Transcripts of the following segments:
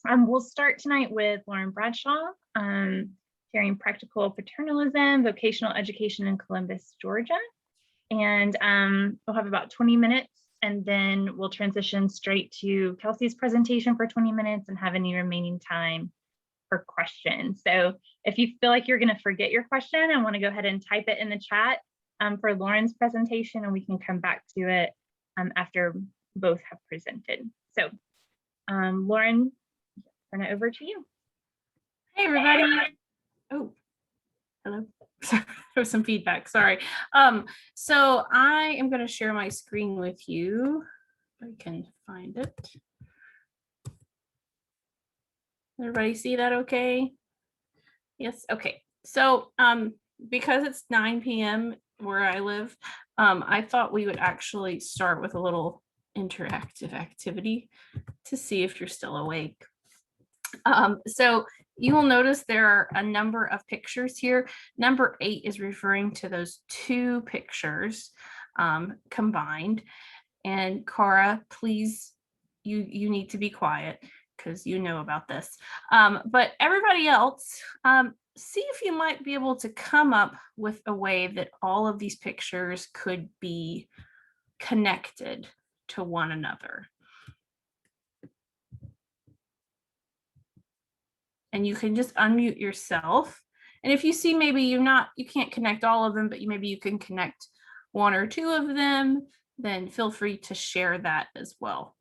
We'll start tonight with Lauren Bradshaw, sharing practical paternalism, vocational education in Columbus, Georgia. And we'll have about 20 minutes, and then we'll transition straight to Kelsey's presentation for 20 minutes and have any remaining time for questions. So if you feel like you're going to forget your question, I want to go ahead and type it in the chat for Lauren's presentation, and we can come back to it after both have presented. So Lauren, turn it over to you. Hey, everybody. Oh, hello. There was some feedback, sorry. So I am going to share my screen with you. If I can find it. Everybody see that okay? Yes, okay. So because it's 9 p.m. where I live, I thought we would actually start with a little interactive activity to see if you're still awake. So you will notice there are a number of pictures here. Number 8 is referring to those 2 pictures combined. And Cara, please, you need to be quiet because you know about this. But everybody else, see if you might be able to come up with a way that all of these pictures could be connected to one another. And you can just unmute yourself. And if you see maybe you can't connect all of them, but maybe you can connect 1 or 2 of them, then feel free to share that as well.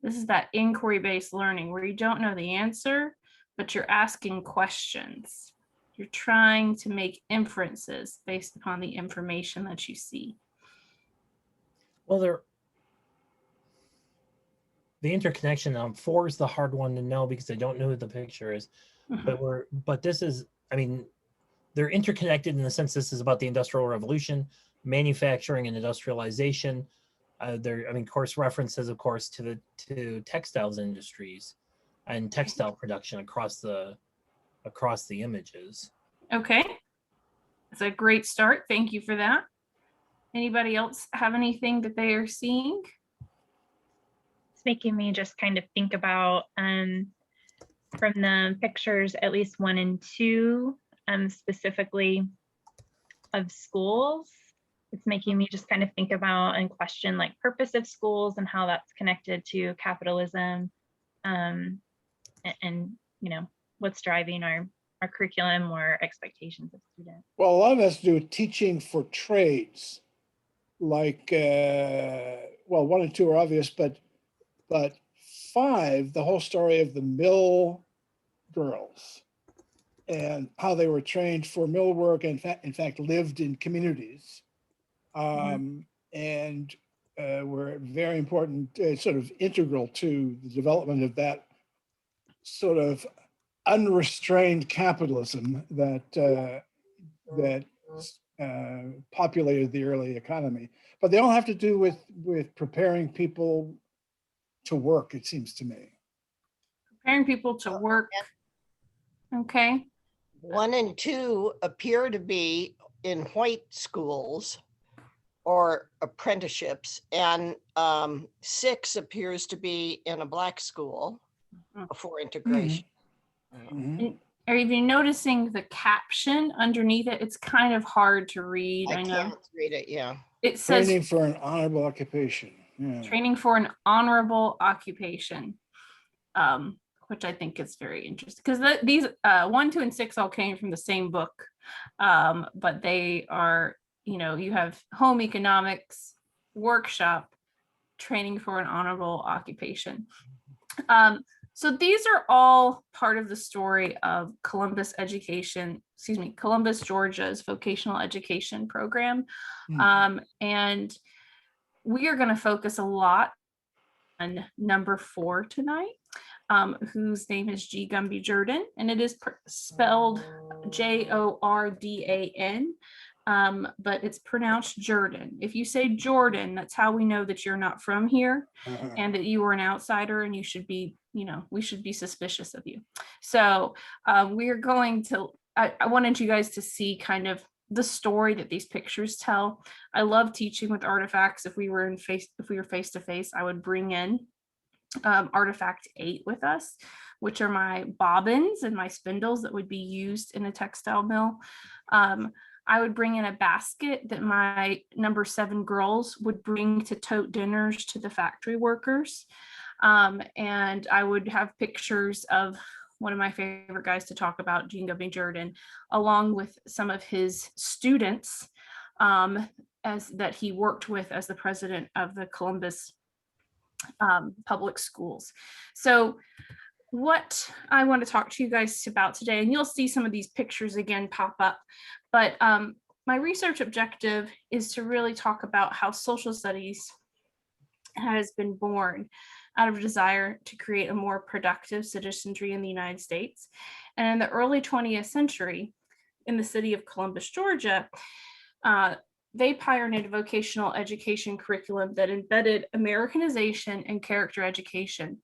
This is that inquiry-based learning where you don't know the answer, but you're asking questions. You're trying to make inferences based upon the information that you see. Well, the interconnection 4 is the hard one to know because I don't know who the picture is. Mm-hmm. But this is, I mean, they're interconnected in the sense this is about the Industrial Revolution, manufacturing and industrialization. Course references, of course, to textiles industries and textile production across the images. Okay, that's a great start. Thank you for that. Anybody else have anything that they are seeing? It's making me just kind of think about from the pictures, at least 1 and 2, specifically of schools. It's making me just kind of think about and question like purpose of schools and how that's connected to capitalism, and you know, what's driving our curriculum or expectations of students. Well, a lot of it has to do with teaching for trades, like 1 and 2 are obvious, but 5, the whole story of the mill girls and how they were trained for mill work and in fact lived in communities. And were very important, sort of integral to the development of that sort of unrestrained capitalism that populated the early economy. But they all have to do with preparing people to work, it seems to me. Preparing people to work. Okay. 1 and 2 appear to be in white schools or apprenticeships, and 6 appears to be in a black school for integration. Mm-hmm. Are you noticing the caption underneath it? It's kind of hard to read. I know. Can't read it, yeah. It says training for an honorable occupation. Yeah. Training for an honorable occupation, which I think is very interesting because these 1, 2, and 6 all came from the same book, but they are, you know, you have home economics, workshop, training for an honorable occupation. So these are all part of the story of Columbus, Georgia's vocational education program. And we are going to focus a lot on number 4 tonight, whose name is G. Gumby Jordan, and it is spelled Jordan. But it's pronounced Jordan. If you say Jordan, that's how we know that you're not from here and that you are an outsider and you should be, you know, we should be suspicious of you. So we are going to I wanted you guys to see kind of the story that these pictures tell. I love teaching with artifacts. If we were face to face, I would bring in artifact 8 with us, which are my bobbins and my spindles that would be used in a textile mill. I would bring in a basket that my number 7 girls would bring to tote dinners to the factory workers. And I would have pictures of one of my favorite guys to talk about, Gene Gubby Jordan, along with some of his students as that he worked with as the president of the Columbus public schools. So what I want to talk to you guys about today, and you'll see some of these pictures again pop up, but my research objective is to really talk about how social studies has been born out of a desire to create a more productive citizenry in the United States. And in the early 20th century, in the city of Columbus, Georgia, they pioneered a vocational education curriculum that embedded Americanization and character education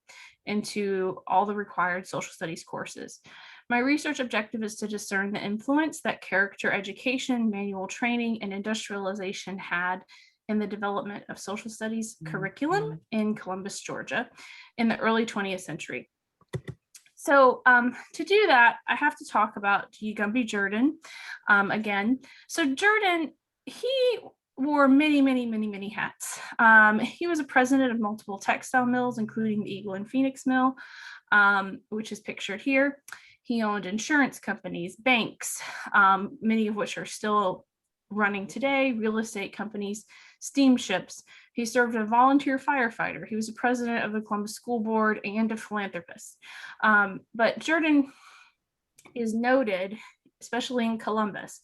into all the required social studies courses. My research objective is to discern the influence that character education, manual training, and industrialization had in the development of social studies curriculum in Columbus, Georgia in the early 20th century. So to do that, I have to talk about G. Gumby Jordan again. So Jordan, he wore many hats. He was a president of multiple textile mills, including the Eagle and Phoenix Mill, which is pictured here. He owned insurance companies, banks, many of which are still running today, real estate companies, steamships. He served as a volunteer firefighter. He was the president of the Columbus School Board and a philanthropist. But Jordan is noted, especially in Columbus,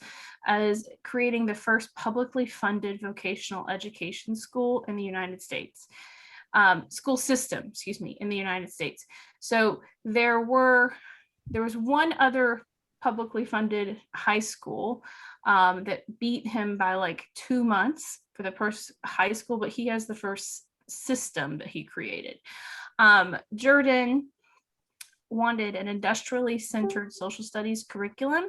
as creating the first publicly funded vocational education school in the United States. School system, excuse me, in the United States. So there was one other publicly funded high school that beat him by like 2 months for the first high school, but he has the first system that he created. Jordan wanted an industrially centered social studies curriculum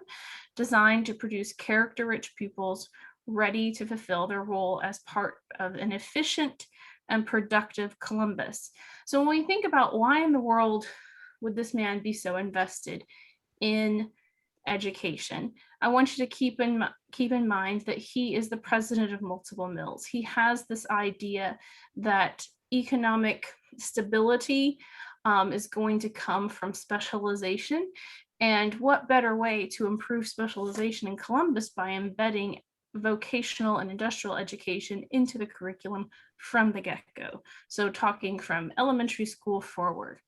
designed to produce character-rich pupils ready to fulfill their role as part of an efficient and productive Columbus. So when we think about why in the world would this man be so invested in education, I want you to keep in mind that he is the president of multiple mills. He has this idea that economic stability is going to come from specialization. And what better way to improve specialization in Columbus by embedding vocational and industrial education into the curriculum from the get-go. So talking from elementary school forward.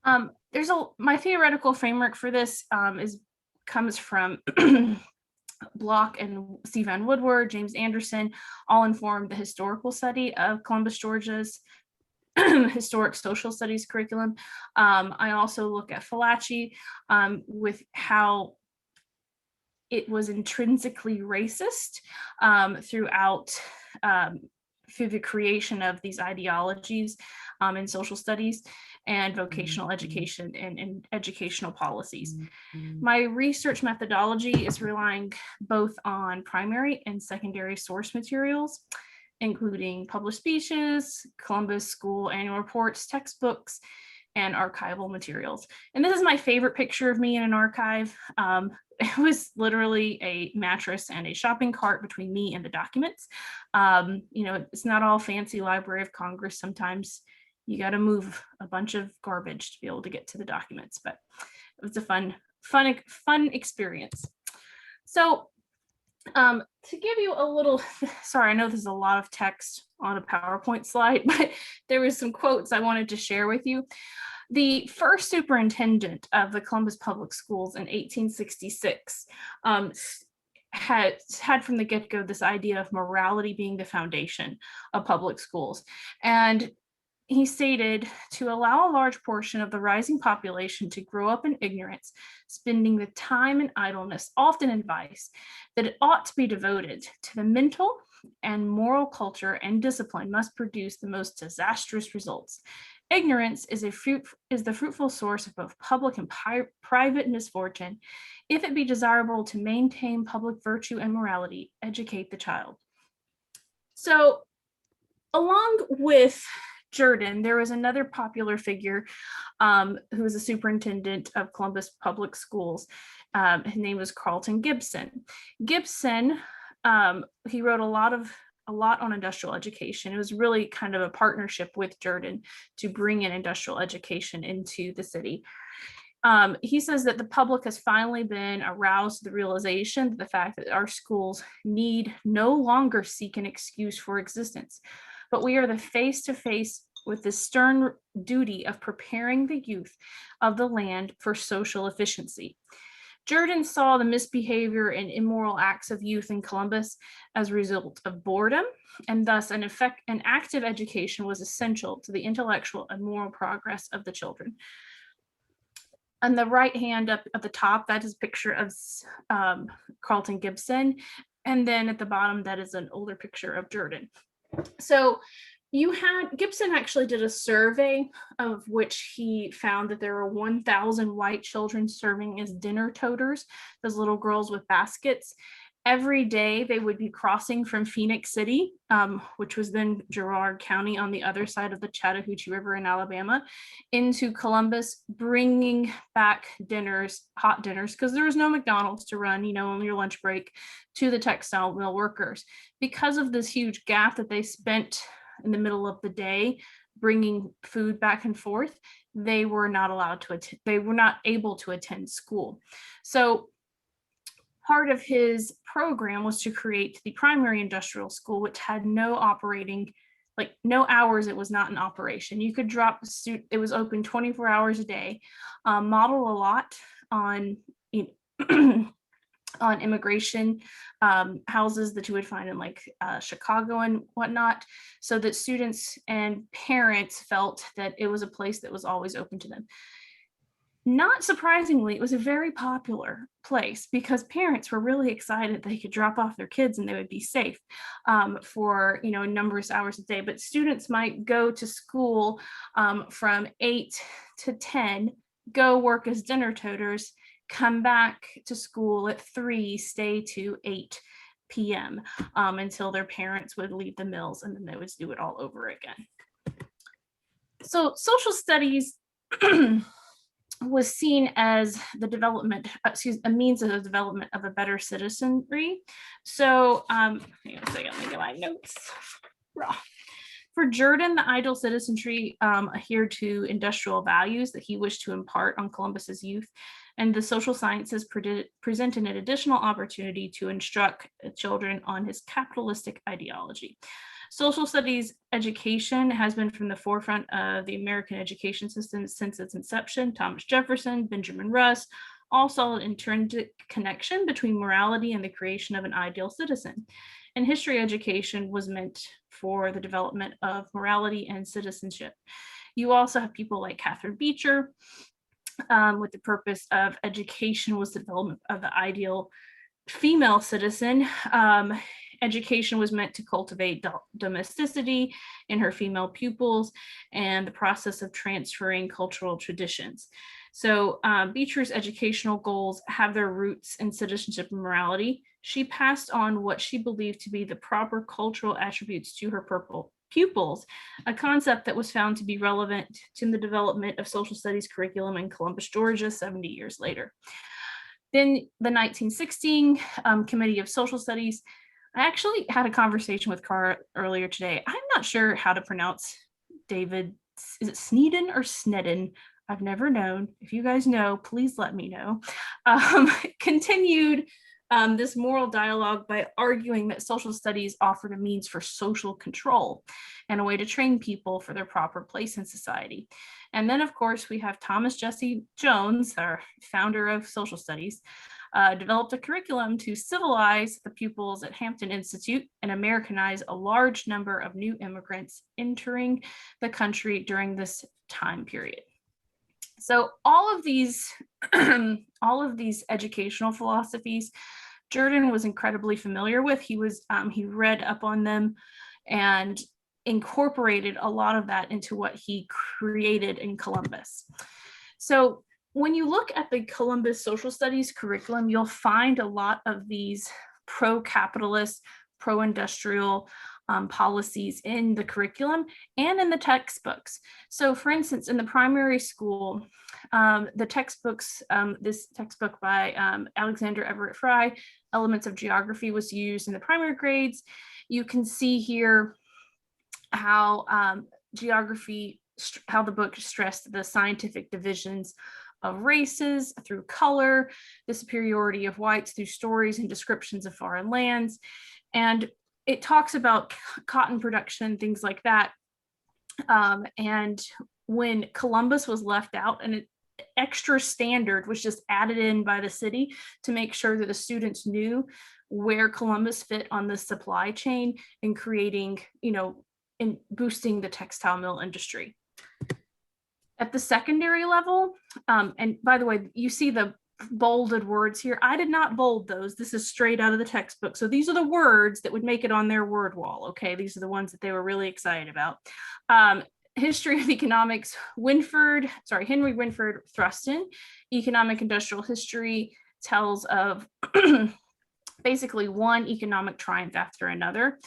My theoretical framework for this comes from Block and C. Van Woodward, James Anderson, all informed the historical study of Columbus, Georgia's historic social studies curriculum. I also look at Fallaci with how it was intrinsically racist through the creation of these ideologies in social studies and vocational education and educational policies. My research methodology is relying both on primary and secondary source materials, including published speeches, Columbus School annual reports, textbooks, and archival materials. And this is my favorite picture of me in an archive. It was literally a mattress and a shopping cart between me and the documents. It's not all fancy Library of Congress. Sometimes you got to move a bunch of garbage to be able to get to the documents, but it was a fun experience. So to give you a little, sorry, I know there's a lot of text on a PowerPoint slide, but there was some quotes I wanted to share with you. The first superintendent of the Columbus Public Schools in 1866 had from the get-go this idea of morality being the foundation of public schools. And he stated, to allow a large portion of the rising population to grow up in ignorance, spending the time in idleness, often in vice, that it ought to be devoted to the mental and moral culture and discipline must produce the most disastrous results. Ignorance is the fruitful source of both public and private misfortune. If it be desirable to maintain public virtue and morality, educate the child. So, along with Jordan, there was another popular figure who was a superintendent of Columbus Public Schools. His name was Carlton Gibson. Gibson, he wrote a lot on industrial education. It was really kind of a partnership with Jordan to bring in industrial education into the city. He says that the public has finally been aroused to the realization that the fact that our schools need no longer seek an excuse for existence, but we are the face-to-face with the stern duty of preparing the youth of the land for social efficiency. Jordan saw the misbehavior and immoral acts of youth in Columbus as a result of boredom, and thus an active education was essential to the intellectual and moral progress of the children. On the right hand up at the top, that is a picture of Carlton Gibson, and then at the bottom, that is an older picture of Jordan. So Gibson actually did a survey of which he found that there were 1,000 white children serving as dinner toters, those little girls with baskets. Every day they would be crossing from Phoenix City, which was then Girard County on the other side of the Chattahoochee River in Alabama, into Columbus, bringing back hot dinners, because there was no McDonald's to run, on your lunch break, to the textile mill workers. Because of this huge gap that they spent in the middle of the day bringing food back and forth, they were not able to attend school. So part of his program was to create the primary industrial school, which had no hours. It was not in operation. You could drop a student. It was open 24 hours a day, model a lot on on immigration houses that you would find in Chicago and whatnot, so that students and parents felt that it was a place that was always open to them. Not surprisingly, it was a very popular place because parents were really excited they could drop off their kids and they would be safe for numerous hours a day. But students might go to school from 8 to 10, go work as dinner toters, come back to school at 3, stay to 8 p.m. Until their parents would leave the mills, and then they would do it all over again. So social studies was seen as a means of the development of a better citizenry. So hang on a second, let me get my notes. For Jordan, the ideal citizenry adhered to industrial values that he wished to impart on Columbus's youth, and the social sciences presented an additional opportunity to instruct children on his capitalistic ideology. Social studies education has been from the forefront of the American education system since its inception. Thomas Jefferson, Benjamin Rush all saw an intrinsic connection between morality and the creation of an ideal citizen. And history education was meant for the development of morality and citizenship. You also have people like Catherine Beecher, with the purpose of education was the development of the ideal female citizen. Education was meant to cultivate domesticity in her female pupils and the process of transferring cultural traditions. So Beecher's educational goals have their roots in citizenship and morality. She passed on what she believed to be the proper cultural attributes to her pupils, a concept that was found to be relevant to the development of social studies curriculum in Columbus, Georgia, 70 years later. Then the 1916 Committee of Social Studies. I actually had a conversation with Cara earlier today. I'm not sure how to pronounce David. Is it Sneeden or Snedden? I've never known. If you guys know, please let me know. Continued this moral dialogue by arguing that social studies offered a means for social control and a way to train people for their proper place in society. And then, of course, we have Thomas Jesse Jones, our founder of social studies, developed a curriculum to civilize the pupils at Hampton Institute and Americanize a large number of new immigrants entering the country during this time period. So all of these educational philosophies, Jordan was incredibly familiar with. He read up on them, and incorporated a lot of that into what he created in Columbus. So when you look at the Columbus social studies curriculum, you'll find a lot of these pro-capitalist, pro-industrial policies in the curriculum and in the textbooks. So for instance, in the primary school, the textbooks, this textbook by Alexander Everett Fry, Elements of Geography, was used in the primary grades. You can see here how geography, how the book stressed the scientific divisions of races through color, the superiority of whites through stories and descriptions of foreign lands. And it talks about cotton production, things like that. And when Columbus was left out, an extra standard was just added in by the city to make sure that the students knew where Columbus fit on the supply chain in creating, in boosting the textile mill industry. At the secondary level, and by the way, you see the bolded words here. I did not bold those. This is straight out of the textbook. So these are the words that would make it on their word wall. Okay, these are the ones that they were really excited about. History of Economics, Henry Winford Thruston. Economic Industrial History tells of basically one economic triumph after another.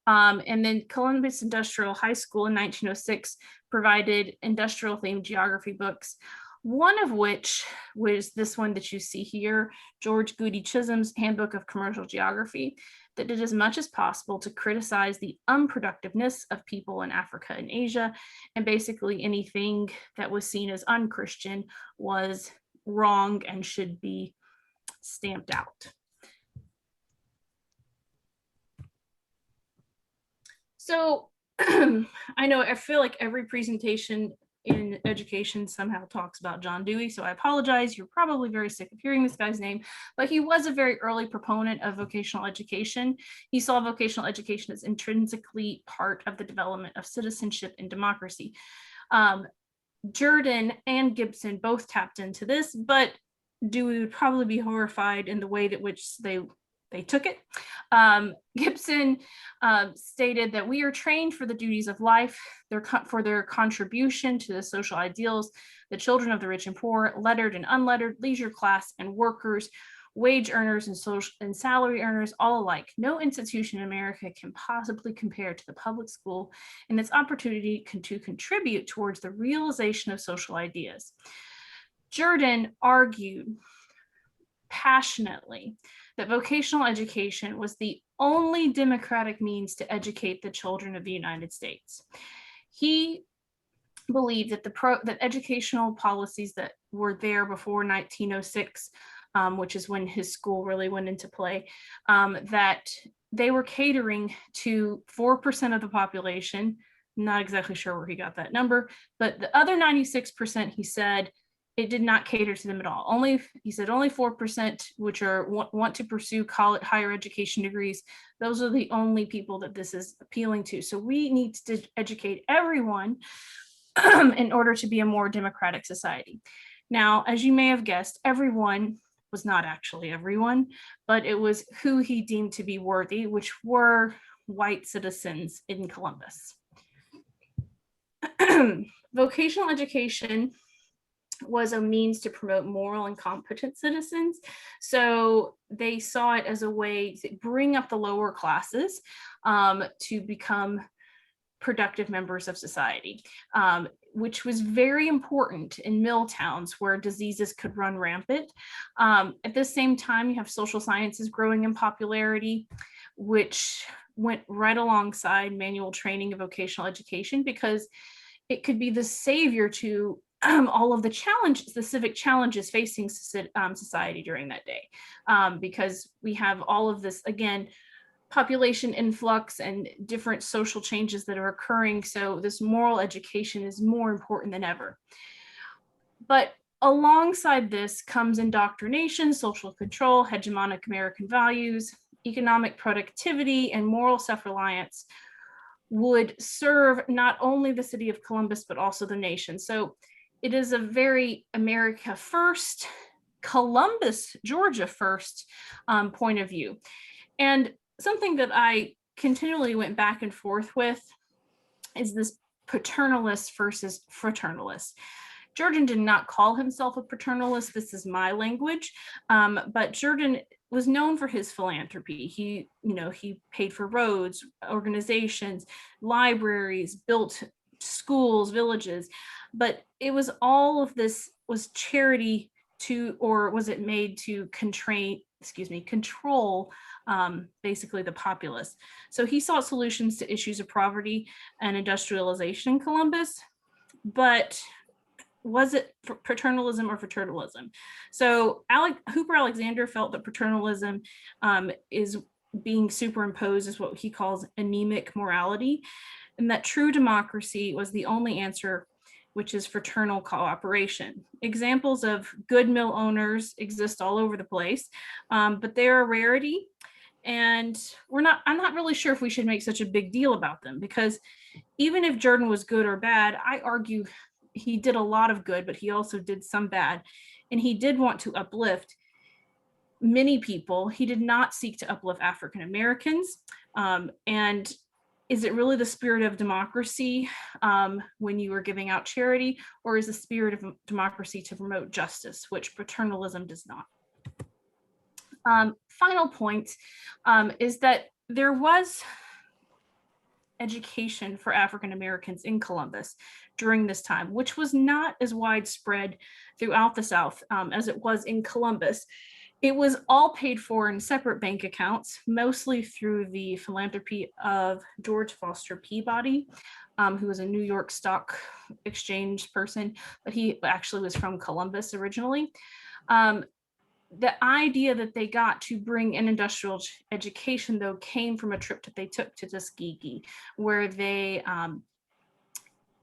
And then Columbus Industrial High School in 1906 provided industrial themed geography books, one of which was this one that you see here, George Goody Chisholm's Handbook of Commercial Geography, that did as much as possible to criticize the unproductiveness of people in Africa and Asia, and basically anything that was seen as unchristian was wrong and should be stamped out. So I feel like every presentation in education somehow talks about John Dewey, so I apologize. You're probably very sick of hearing this guy's name, but he was a very early proponent of vocational education. He saw vocational education as intrinsically part of the development of citizenship and democracy. Jordan and Gibson both tapped into this, but Dewey would probably be horrified in the way that which they took it. Gibson stated that we are trained for the duties of life, for their contribution to the social ideals, the children of the rich and poor, lettered and unlettered, leisure class and workers, wage earners and social and salary earners, all alike. No institution in America can possibly compare to the public school in its opportunity to contribute towards the realization of social ideas. Jordan argued passionately that vocational education was the only democratic means to educate the children of the United States. He believed that that educational policies that were there before 1906, which is when his school really went into play, that they were catering to 4% of the population. Not exactly sure where he got that number, but the other 96%, he said, it did not cater to them at all. He said only 4%, which want to pursue higher education degrees. Those are the only people that this is appealing to. So we need to educate everyone in order to be a more democratic society. Now, as you may have guessed, everyone was not actually everyone, but it was who he deemed to be worthy, which were white citizens in Columbus. Vocational education was a means to promote moral and competent citizens. So they saw it as a way to bring up the lower classes to become productive members of society, which was very important in mill towns where diseases could run rampant. At the same time, you have social sciences growing in popularity, which went right alongside manual training and vocational education because it could be the savior to all of the challenges, the civic challenges facing society during that day, because we have all of this, again, population influx and different social changes that are occurring. So this moral education is more important than ever. But alongside this comes indoctrination, social control, hegemonic American values, economic productivity, and moral self-reliance would serve not only the city of Columbus, but also the nation. So it is a very America first, Columbus, Georgia first point of view. And something that I continually went back and forth with is this paternalist versus fraternalist. Jordan did not call himself a paternalist. This is my language, but Jordan was known for his philanthropy. He paid for roads, organizations, libraries, built schools, villages, but it was all of this was charity to, or was it made to control basically the populace. So he sought solutions to issues of poverty and industrialization in Columbus, but was it paternalism or fraternalism? So Hooper Alexander felt that paternalism is being superimposed as what he calls anemic morality, and that true democracy was the only answer, which is fraternal cooperation. Examples of good mill owners exist all over the place, but they're a rarity. And I'm not really sure if we should make such a big deal about them, because even if Jordan was good or bad, I argue he did a lot of good, but he also did some bad. And he did want to uplift many people. He did not seek to uplift African Americans. And is it really the spirit of democracy when you are giving out charity, or is the spirit of democracy to promote justice, which paternalism does not? Final point is that there was education for African Americans in Columbus during this time, which was not as widespread throughout the South as it was in Columbus. It was all paid for in separate bank accounts, mostly through the philanthropy of George Foster Peabody, who was a New York Stock Exchange person, but he actually was from Columbus originally. The idea that they got to bring an industrial education, though, came from a trip that they took to Tuskegee, where they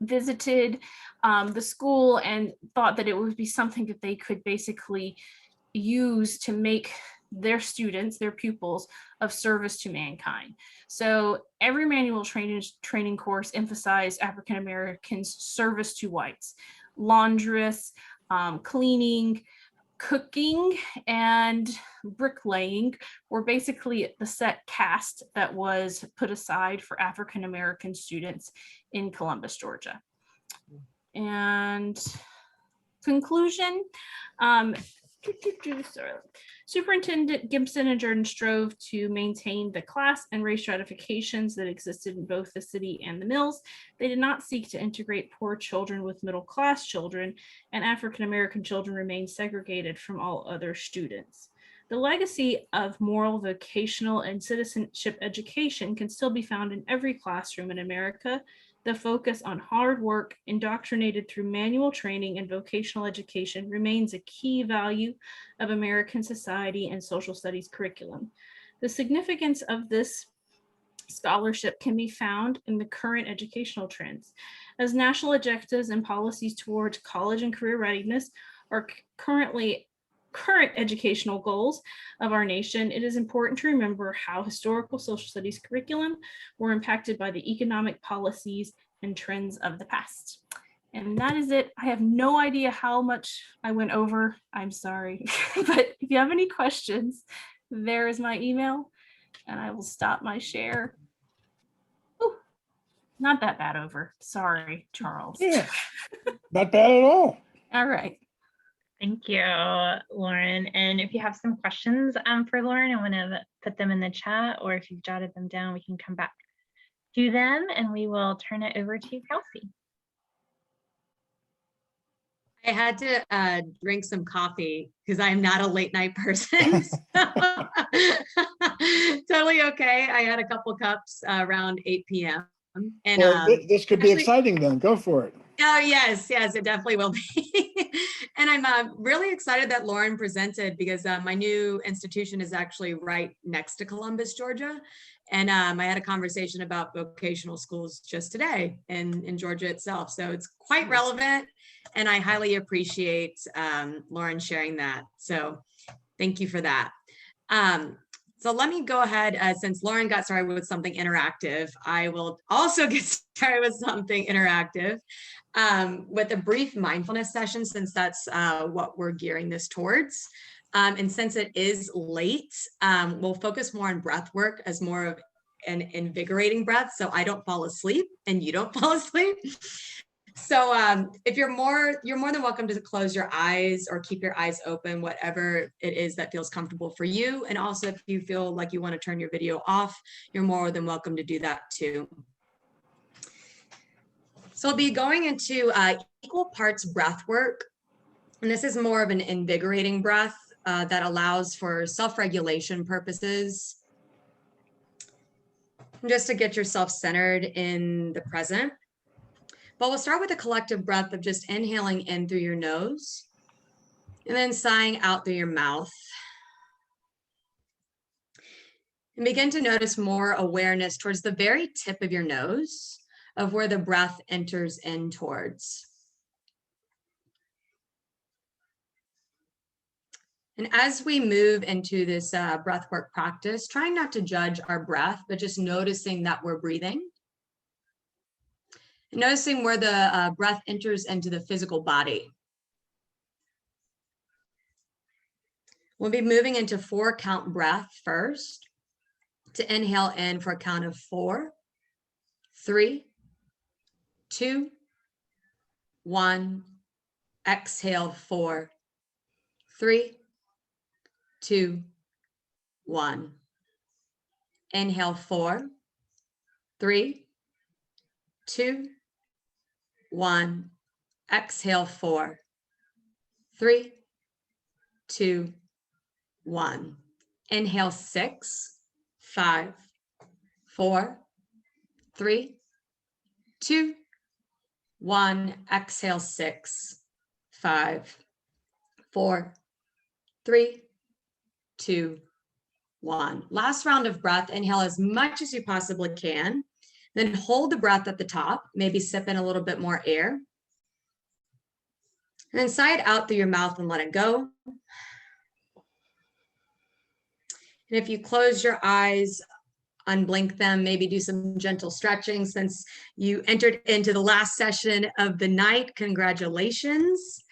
visited the school and thought that it would be something that they could basically use to make their students, their pupils, of service to mankind. So every manual training course emphasized African Americans' service to whites, laundress, cleaning, cooking, and bricklaying were basically the set caste that was put aside for African American students in Columbus, Georgia. And conclusion, Superintendent Gibson and Jordan strove to maintain the class and race stratifications that existed in both the city and the mills. They did not seek to integrate poor children with middle-class children, and African-American children remained segregated from all other students. The legacy of moral, vocational, and citizenship education can still be found in every classroom in America. The focus on hard work, indoctrinated through manual training and vocational education, remains a key value of American society and social studies curriculum. The significance of this scholarship can be found in the current educational trends. As national objectives and policies towards college and career readiness are current educational goals of our nation, it is important to remember how historical social studies curriculum were impacted by the economic policies and trends of the past. And that is it. I have no idea how much I went over. I'm sorry. But if you have any questions, there is my email, and I will stop my share. Ooh, not that bad over. Sorry, Charles. Yeah, not bad at all. All right. Thank you, Lauren. And if you have some questions for Lauren, I want to put them in the chat, or if you've jotted them down, we can come back to them and we will turn it over to Kelsey. I had to drink some coffee because I'm not a late night person. Totally okay. I had a couple cups around 8 p.m. And well, this could be exciting then. Go for it. Oh, yes, it definitely will be. And I'm really excited that Lauren presented, because my new institution is actually right next to Columbus, Georgia. And I had a conversation about vocational schools just today in Georgia itself. So it's quite relevant. And I highly appreciate Lauren sharing that. So thank you for that. So let me go ahead, since Lauren got started with something interactive, I will also get started with something interactive with a brief mindfulness session, since that's what we're gearing this towards. And since it is late, we'll focus more on breath work as more of an invigorating breath, so I don't fall asleep and you don't fall asleep. So if you're more than welcome to close your eyes or keep your eyes open, whatever it is that feels comfortable for you. And also if you feel like you want to turn your video off, you're more than welcome to do that too. So I'll be going into equal parts breath work. And this is more of an invigorating breath that allows for self-regulation purposes. Just to get yourself centered in the present. But we'll start with a collective breath of just inhaling in through your nose and then sighing out through your mouth. And begin to notice more awareness towards the very tip of your nose of where the breath enters in towards. And as we move into this breathwork practice, trying not to judge our breath, but just noticing that we're breathing. And noticing where the breath enters into the physical body. We'll be moving into 4-count breath first. To inhale in for a count of 4, 3, 2, 1. Exhale 4, 3, 2, 1. Inhale 4, 3, 2, 1. Exhale 4, 3, 2, 1. Inhale 6, 5, 4, 3, 2, 1. Exhale 6, 5, 4, 3, 2, 1. Last round of breath. Inhale as much as you possibly can. Then hold the breath at the top, maybe sip in a little bit more air. And then sigh it out through your mouth and let it go. And if you close your eyes, unblink them, maybe do some gentle stretching since you entered into the last session of the night. Congratulations.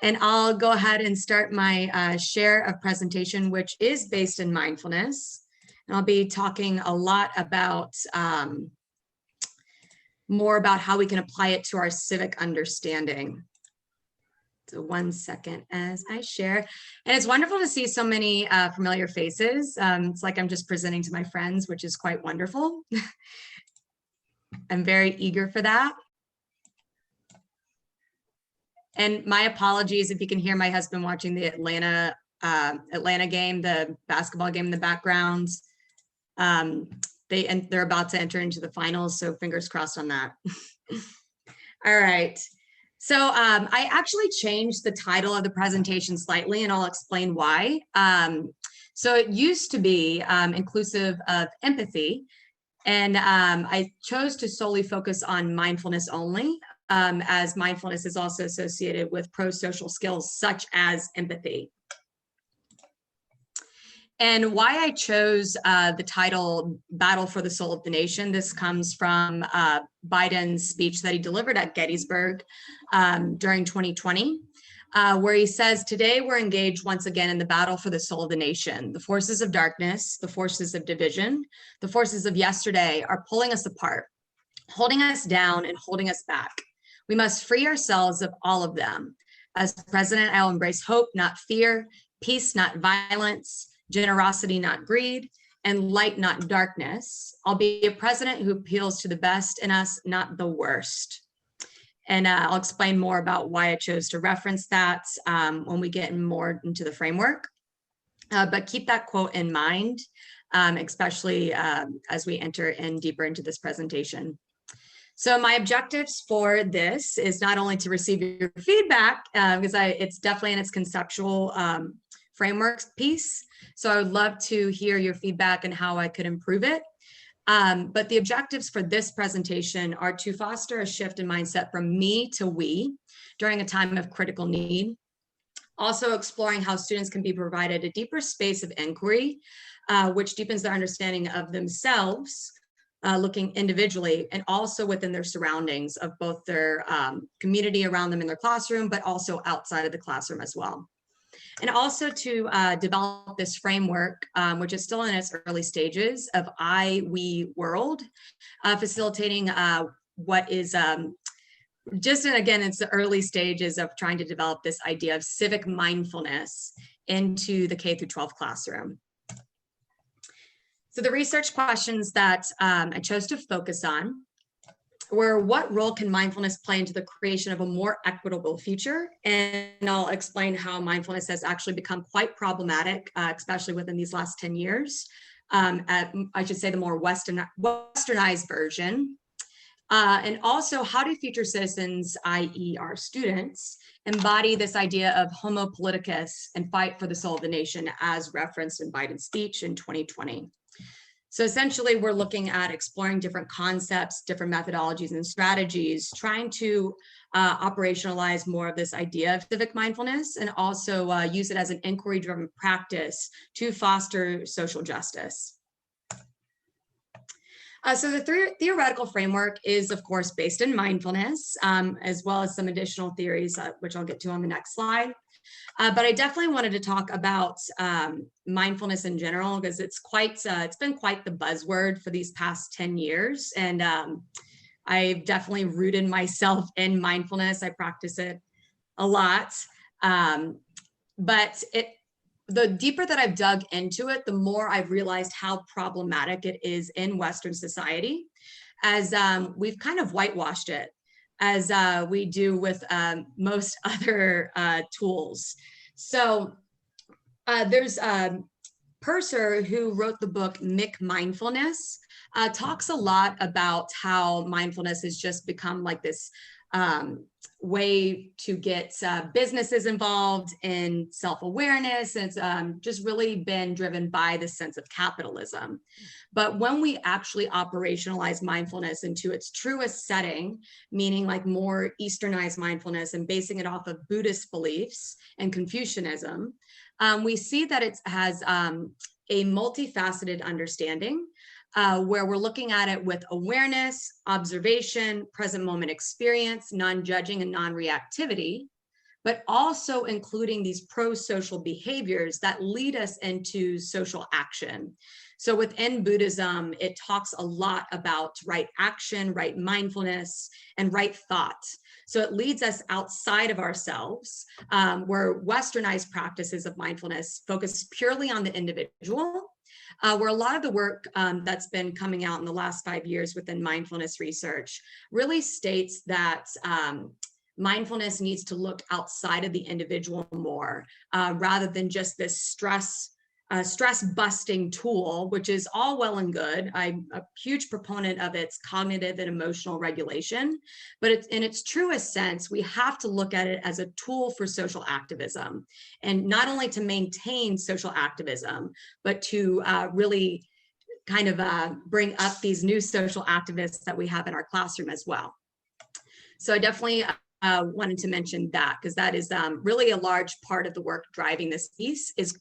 And I'll go ahead and start my share of presentation, which is based in mindfulness. And I'll be talking a lot about more about how we can apply it to our civic understanding. So 1 second as I share. And it's wonderful to see so many familiar faces. It's like I'm just presenting to my friends, which is quite wonderful. I'm very eager for that. And my apologies if you can hear my husband watching the Atlanta game, the basketball game in the background. They're about to enter into the finals, so fingers crossed on that. All right. So I actually changed the title of the presentation slightly, and I'll explain why. So it used to be inclusive of empathy, and I chose to solely focus on mindfulness only, as mindfulness is also associated with pro-social skills such as empathy. And why I chose the title Battle for the Soul of the Nation, this comes from Biden's speech that he delivered at Gettysburg during 2020, where he says, today we're engaged once again in the battle for the soul of the nation. The forces of darkness, the forces of division, the forces of yesterday are pulling us apart, holding us down and holding us back. We must free ourselves of all of them. As president, I'll embrace hope, not fear, peace, not violence, generosity, not greed, and light, not darkness. I'll be a president who appeals to the best in us, not the worst. And I'll explain more about why I chose to reference that when we get more into the framework. But keep that quote in mind, especially as we enter in deeper into this presentation. So my objectives for this is not only to receive your feedback, because it's definitely in its conceptual framework piece. So I would love to hear your feedback and how I could improve it. But the objectives for this presentation are to foster a shift in mindset from me to we during a time of critical need. Also exploring how students can be provided a deeper space of inquiry, which deepens their understanding of themselves, looking individually and also within their surroundings of both their community around them in their classroom, but also outside of the classroom as well. and also to develop this framework, which is still in its early stages of I, we, world, facilitating what is just, and again, it's the early stages of trying to develop this idea of civic mindfulness into the K through 12 classroom. So the research questions that I chose to focus on were, what role can mindfulness play into the creation of a more equitable future? And I'll explain how mindfulness has actually become quite problematic, especially within these last 10 years. I should say the more westernized version. And also, how do future citizens, i.e. our students, embody this idea of homo politicus and fight for the soul of the nation as referenced in Biden's speech in 2020? So essentially, we're looking at exploring different concepts, different methodologies and strategies, trying to operationalize more of this idea of civic mindfulness, and also use it as an inquiry-driven practice to foster social justice. So the theoretical framework is, of course, based in mindfulness, as well as some additional theories, which I'll get to on the next slide. But I definitely wanted to talk about mindfulness in general, because it's been quite the buzzword for these past 10 years. And I've definitely rooted myself in mindfulness. I practice it a lot. But the deeper that I've dug into it, the more I've realized how problematic it is in Western society, as we've kind of whitewashed it, as we do with most other tools. So there's Purser, who wrote the book Mindfulness, talks a lot about how mindfulness has just become like this way to get businesses involved in self-awareness. It's just really been driven by the sense of capitalism. But when we actually operationalize mindfulness into its truest setting, meaning like more Easternized mindfulness and basing it off of Buddhist beliefs and Confucianism, we see that it has a multifaceted understanding, where we're looking at it with awareness, observation, present moment experience, non-judging and non-reactivity, but also including these pro-social behaviors that lead us into social action. So within Buddhism, it talks a lot about right action, right mindfulness, and right thought. So it leads us outside of ourselves, where Westernized practices of mindfulness focus purely on the individual, where a lot of the work that's been coming out in the last 5 years within mindfulness research really states that mindfulness needs to look outside of the individual more, rather than just this stress busting tool, which is all well and good. I'm a huge proponent of its cognitive and emotional regulation, but it's, in its truest sense, we have to look at it as a tool for social activism, and not only to maintain social activism, but to really kind of bring up these new social activists that we have in our classroom as well. So I definitely wanted to mention that, because that is really a large part of the work driving this piece, is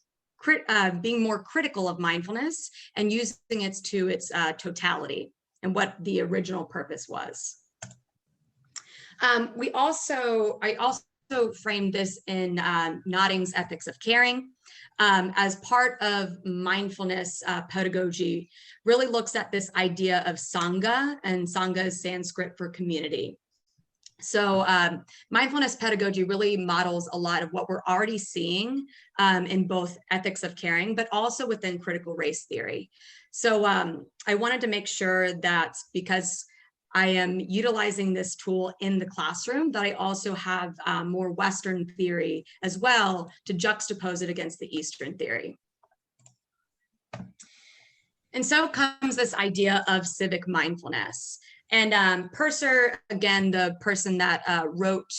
being more critical of mindfulness and using it to its totality and what the original purpose was. I also framed this in Notting's Ethics of Caring, as part of mindfulness pedagogy, really looks at this idea of Sangha, and Sangha is Sanskrit for community. So mindfulness pedagogy really models a lot of what we're already seeing in both ethics of caring, but also within critical race theory. So I wanted to make sure that, because I am utilizing this tool in the classroom, that I also have more Western theory as well to juxtapose it against the Eastern theory. And so comes this idea of civic mindfulness. And Purser, again, the person that wrote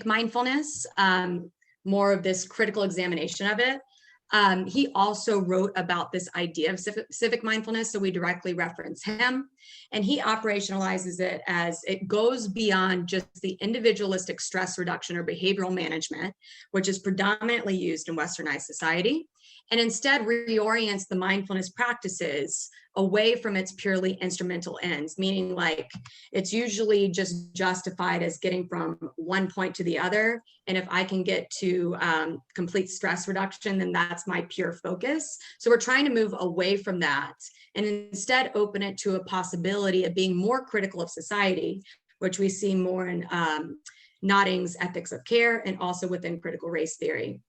Mindfulness, more of this critical examination of it, He also wrote about this idea of civic mindfulness, so we directly reference him. And he operationalizes it as it goes beyond just the individualistic stress reduction or behavioral management, which is predominantly used in Westernized society, and instead reorients the mindfulness practices away from its purely instrumental ends, meaning like it's usually just justified as getting from one point to the other. And if I can get to complete stress reduction, then that's my pure focus. So we're trying to move away from that and instead open it to a possibility of being more critical of society, which we see more in Notting's Ethics of Care and also within critical race theory.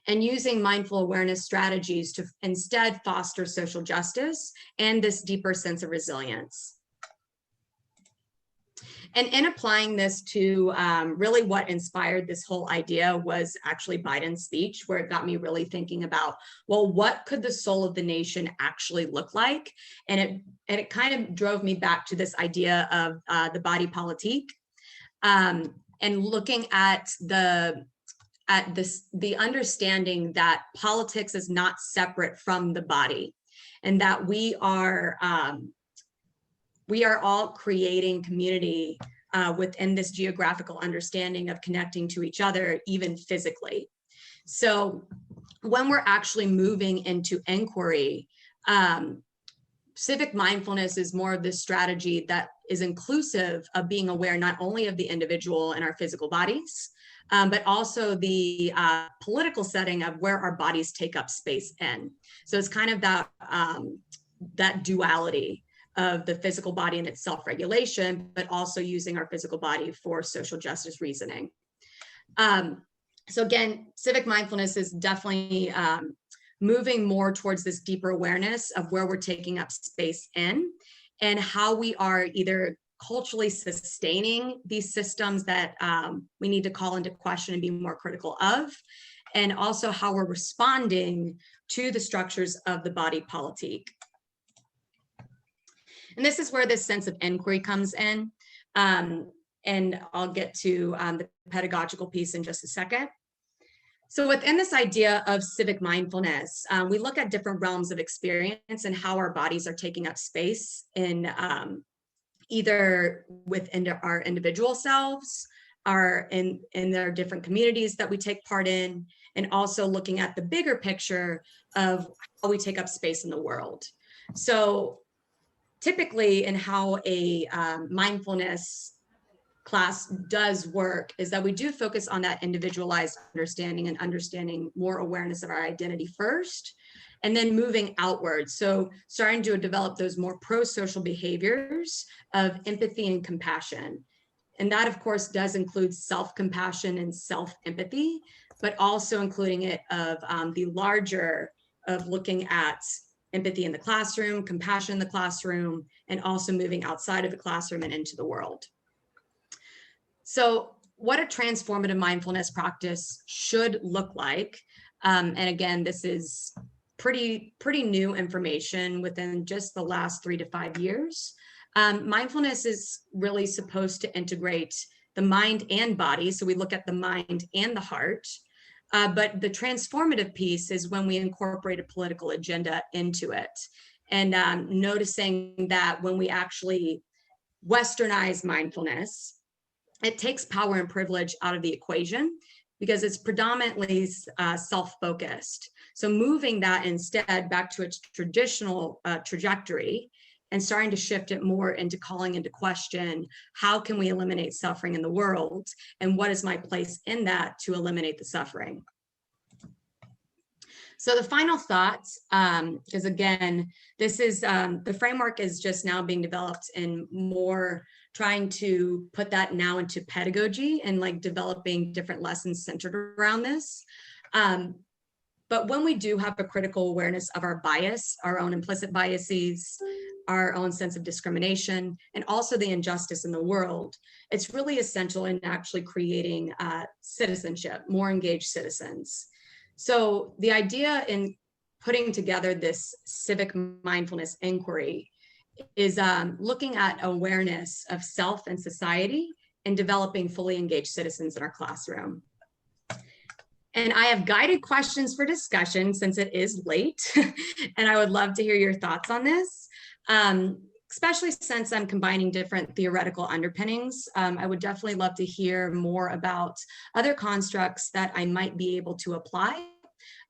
And using mindful awareness strategies to instead foster social justice and this deeper sense of resilience. And in applying this to really what inspired this whole idea was actually Biden's speech, where it got me really thinking about, well, what could the soul of the nation actually look like? And it kind of drove me back to this idea of the body politique, and looking at the understanding that politics is not separate from the body, and that we are all creating community within this geographical understanding of connecting to each other, even physically. So when we're actually moving into inquiry, civic mindfulness is more of this strategy that is inclusive of being aware not only of the individual and our physical bodies, but also the political setting of where our bodies take up space in. So it's kind of that duality of the physical body and its self-regulation, but also using our physical body for social justice reasoning. So again, civic mindfulness is definitely moving more towards this deeper awareness of where we're taking up space in and how we are either culturally sustaining these systems that we need to call into question and be more critical of, and also how we're responding to the structures of the body politique. And this is where this sense of inquiry comes in. And I'll get to the pedagogical piece in just a second. So within this idea of civic mindfulness, we look at different realms of experience and how our bodies are taking up space in either within our individual selves, or in their different communities that we take part in, and also looking at the bigger picture of how we take up space in the world. So typically in how a mindfulness class does work is that we do focus on that individualized understanding and understanding more awareness of our identity first, and then moving outwards. So starting to develop those more pro-social behaviors of empathy and compassion. And that of course does include self-compassion and self-empathy, but also including it of the larger of looking at empathy in the classroom, compassion in the classroom, and also moving outside of the classroom and into the world. So what a transformative mindfulness practice should look like. And again, this is pretty new information within just the last 3 to 5 years. Mindfulness is really supposed to integrate the mind and body. So we look at the mind and the heart. But the transformative piece is when we incorporate a political agenda into it. And noticing that when we actually Westernize mindfulness, it takes power and privilege out of the equation because it's predominantly self-focused. So moving that instead back to its traditional trajectory and starting to shift it more into calling into question, how can we eliminate suffering in the world? And what is my place in that to eliminate the suffering? So the final thoughts is, again, this is the framework is just now being developed in more trying to put that now into pedagogy and like developing different lessons centered around this. But when we do have a critical awareness of our bias, our own implicit biases, our own sense of discrimination, and also the injustice in the world, it's really essential in actually creating citizenship, more engaged citizens. So the idea in putting together this civic mindfulness inquiry is looking at awareness of self and society and developing fully engaged citizens in our classroom. And I have guided questions for discussion since it is late. And I would love to hear your thoughts on this, especially since I'm combining different theoretical underpinnings. I would definitely love to hear more about other constructs that I might be able to apply.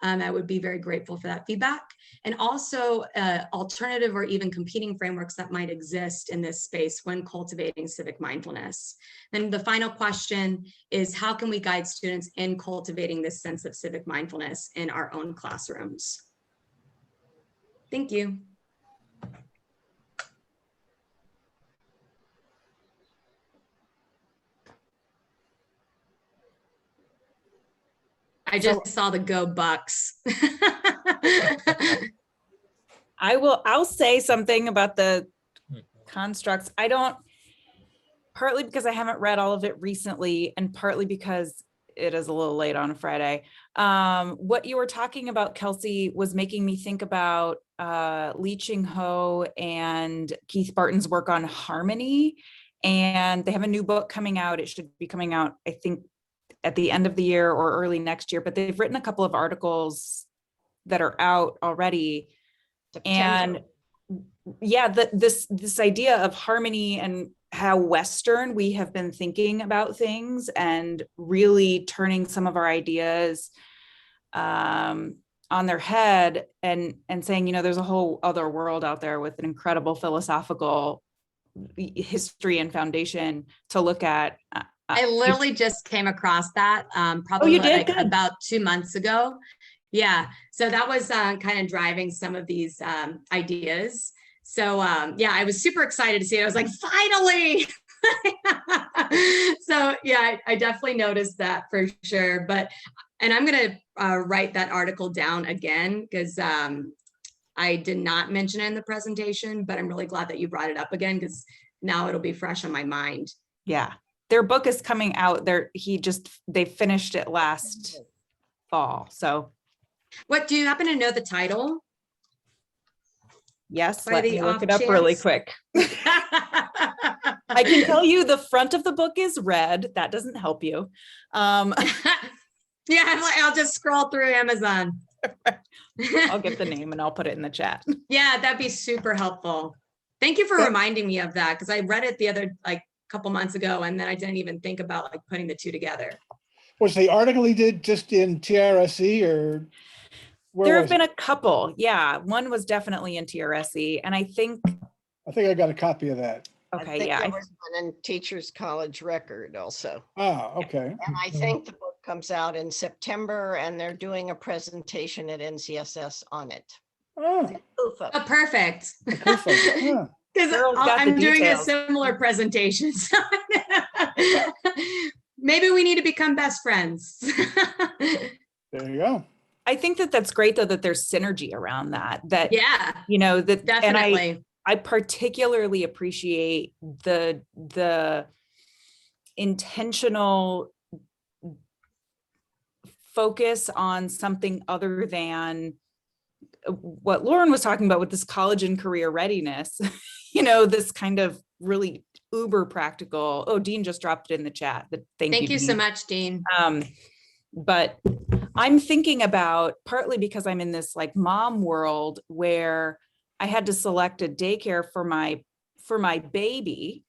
I would be very grateful for that feedback. And also alternative or even competing frameworks that might exist in this space when cultivating civic mindfulness. And the final question is, how can we guide students in cultivating this sense of civic mindfulness in our own classrooms? Thank you. I just saw the go Bucks. I'll say something about the constructs. Partly because I haven't read all of it recently, and partly because it is a little late on a Friday. What you were talking about, Kelsey, was making me think about Lee Ching-ho and Keith Barton's work on harmony. And they have a new book coming out. It should be coming out, I think, at the end of the year or early next year, but they've written a couple of articles that are out already. September. And yeah, this idea of harmony and how Western we have been thinking about things, and really turning some of our ideas on their head and saying, you know, there's a whole other world out there with an incredible philosophical history and foundation to look at. I literally just came across that probably you did? like about 2 months ago. Yeah, so that was kind of driving some of these ideas. So yeah, I was super excited to see it. I was like, finally. So yeah, I definitely noticed that for sure. And I'm going to write that article down again, because I did not mention it in the presentation, but I'm really glad that you brought it up again, because now it'll be fresh on my mind. Yeah, their book is coming out. They finished it last fall. So What, do you happen to know the title? yes, By let the me look off it up really chance? quick. I can tell you the front of the book is red. That doesn't help you. Yeah, I'll just scroll through Amazon. I'll get the name and I'll put it in the chat. Yeah, that'd be super helpful. Thank you for reminding me of that, because I read it the other couple months ago, and then I didn't even think about putting the two together. Was the article he did just in TRSE, or where There have was been it? a couple. Yeah, one was definitely in TRSE, and I think, I think I got a copy of that. I okay, think yeah, there was one in Teachers College Record also. Ah, okay. And I think the book comes out in September, and they're doing a presentation at NCSS on it. Ah, UFO. Oh, perfect. perfect. Yeah. Because Carol's got the I'm doing a details. similar presentation. So maybe we need to become best friends. There you go. I think that that's great though, that there's synergy around that, Yeah, you know, that, and definitely. I particularly appreciate the intentional focus on something other than what Lauren was talking about with this college and career readiness, you know, this kind of really uber practical. Oh, Dean just dropped it in the chat. Thank you so Dean. much, Dean. But I'm thinking about, partly because I'm in this mom world where I had to select a daycare for my baby,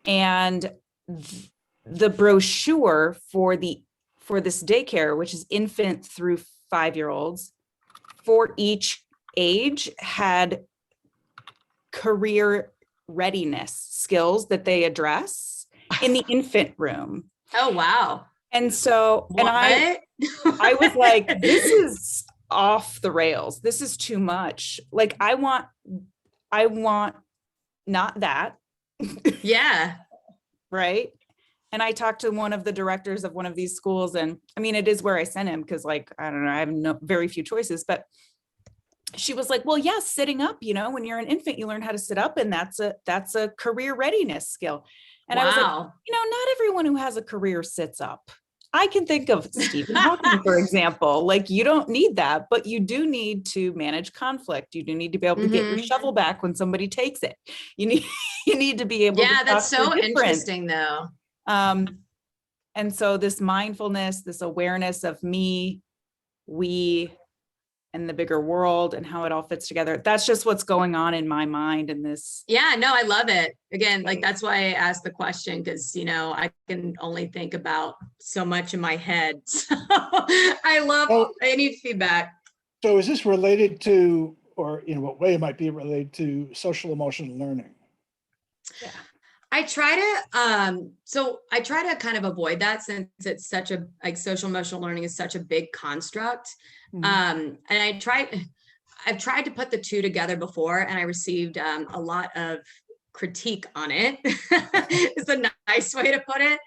and the brochure for this daycare, which is infant through 5-year-olds, for each age had career readiness skills that they address in the infant room. Oh, wow. And so, and I was like, this is off the rails. This is too much. I want not that. Yeah. Right. And I talked to one of the directors of one of these schools, and I mean, it is where I sent him, because I don't know, I have very few choices, but she was like, well, yes, sitting up, you know, when you're an infant, you learn how to sit up, and that's a career readiness skill. And I was like, you know, not everyone who has a career sits up. I can think of Stephen Hawking, for example. You don't need that, but you do need to manage conflict. You do need to be able to get your shovel back when somebody takes it. You need to be able to. Yeah, that's so interesting though. And And so this mindfulness, this awareness of me, we, and the bigger world and how it all fits together. That's just what's going on in my mind in this. Yeah, no, I love it. Again, like that's why I asked the question, because I can only think about so much in my head. So I love any feedback. So is this related to, or in what way it might be related to social emotional learning? Yeah. I try to kind of avoid that, since it's such a, like, social emotional learning is such a big construct. And I've tried to put the two together before, and I received a lot of critique on it. Is a nice way to put it.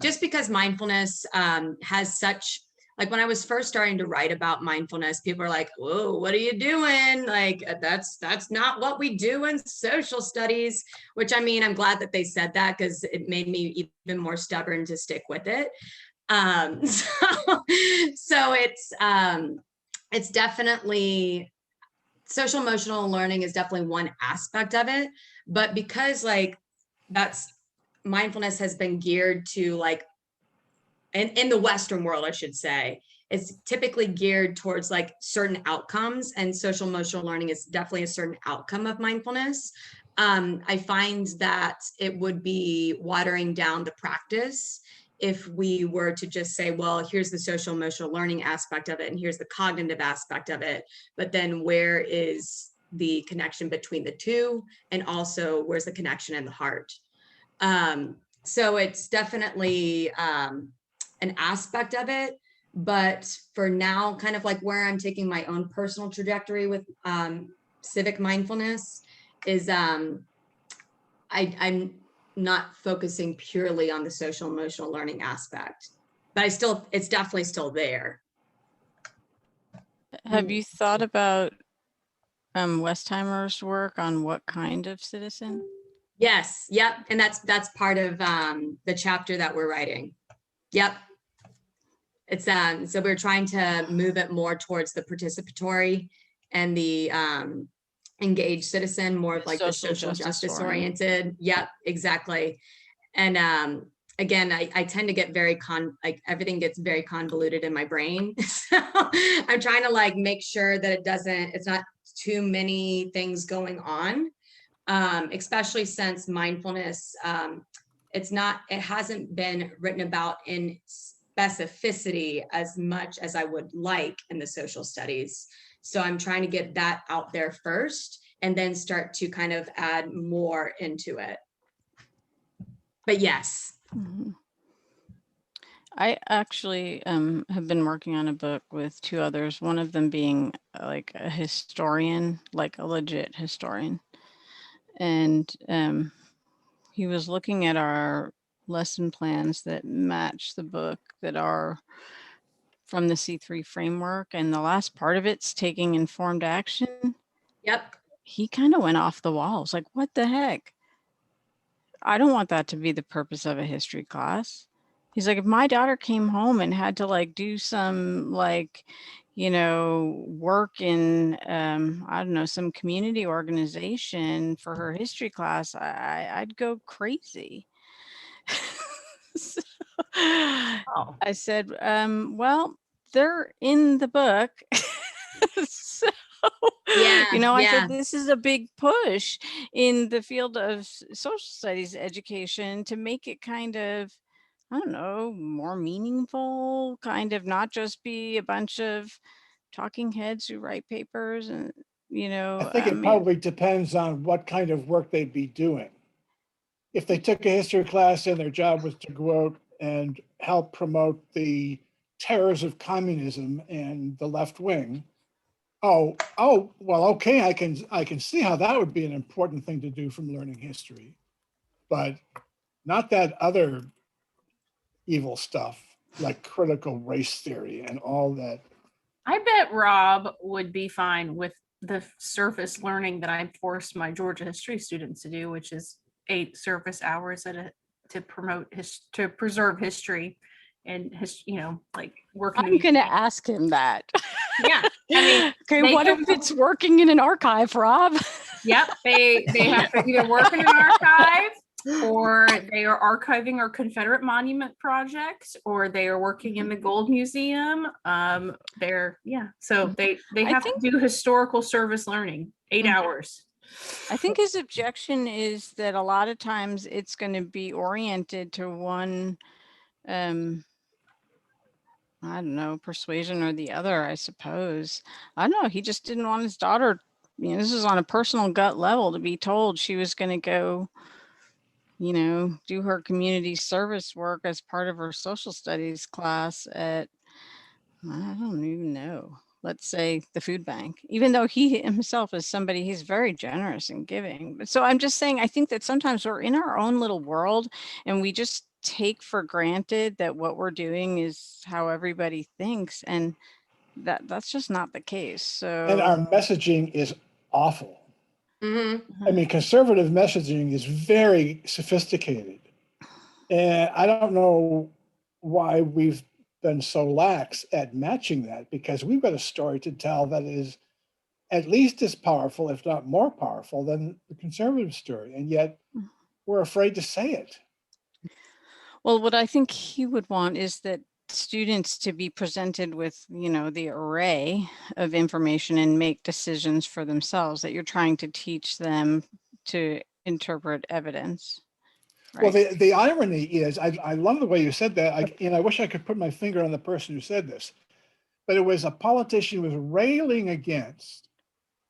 Just because mindfulness has such, like, when I was first starting to write about mindfulness, people are like, "Whoa, what are you doing? Like, that's not what we do in social studies." Which, I mean, I'm glad that they said that, because it made me even more stubborn to stick with it. So it's definitely, social emotional learning is definitely one aspect of it, but because, like, that's, mindfulness has been geared to, like, in the Western world, I should say, it's typically geared towards, like, certain outcomes, and social emotional learning is definitely a certain outcome of mindfulness. I find that it would be watering down the practice if we were to just say, well, here's the social emotional learning aspect of it, and here's the cognitive aspect of it, but then where is the connection between the two, and also where's the connection in the heart? So it's definitely an aspect of it, but for now, kind of like where I'm taking my own personal trajectory with civic mindfulness is I'm not focusing purely on the social emotional learning aspect, but it's definitely still there. Have you thought about Westheimer's work on what kind of citizen? Yes. Yep. And that's part of the chapter that we're writing. Yep. It's so we're trying to move it more towards the participatory and the engaged citizen, more of like the social justice oriented. Yep, exactly. And again, I tend to get very everything gets very convoluted in my brain. So I'm trying to, like, make sure that it's not too many things going on, especially since mindfulness, it hasn't been written about in specificity as much as I would like in the social studies. So I'm trying to get that out there first, and then start to kind of add more into it. But yes. Mm-hmm. I actually have been working on a book with two others, one of them being like a historian, like a legit historian. And he was looking at our lesson plans that match the book that are from the C3 framework. And the last part of it's taking informed action. Yep. He kind of went off the walls, like, what the heck? I don't want that to be the purpose of a history class. He's like, if my daughter came home and had to, like, do some, like, work in, I don't know, some community organization for her history class, I'd go crazy. So, I said, well, they're in the book. So, Yeah, I said, this is a big push in the field of social studies education to make it kind of, I don't know, more meaningful, kind of not just be a bunch of talking heads who write papers and, I think it probably depends on what kind of work they'd be doing. If they took a history class and their job was to go out and help promote the terrors of communism and the left wing, well, okay, I can see how that would be an important thing to do from learning history, but not that other evil stuff like critical race theory and all that. I bet Rob would be fine with the surface learning that I forced my Georgia history students to do, which is 8 surface hours to promote to preserve history and like working. I'm going to ask him that. Yeah. I mean, okay, what if it's working in an archive, Rob? Yep. They have to either work in an archive or they are archiving our Confederate monument project, or they are working in the Gold Museum. So they I have think- to do historical service learning, 8 hours. I think his objection is that a lot of times it's going to be oriented to one, I don't know, persuasion or the other, I suppose. I don't know. He just didn't want his daughter, this is on a personal gut level, to be told she was going to go, do her community service work as part of her social studies class at, I don't even know, let's say the food bank, even though he himself is somebody, he's very generous and giving. But so I'm just saying, I think that sometimes we're in our own little world and we just take for granted that what we're doing is how everybody thinks. And that's just not the case. And So our messaging is awful. Mhm. I mean, conservative messaging is very sophisticated. And I don't know why we've been so lax at matching that, because we've got a story to tell that is at least as powerful, if not more powerful, than the conservative story. And yet we're afraid to say it. well, what I think he would want is that students to be presented with, the array of information and make decisions for themselves, that you're trying to teach them to interpret evidence. Well, Right? the irony is, I love the way you said that. I wish I could put my finger on the person who said this, but it was a politician who was railing against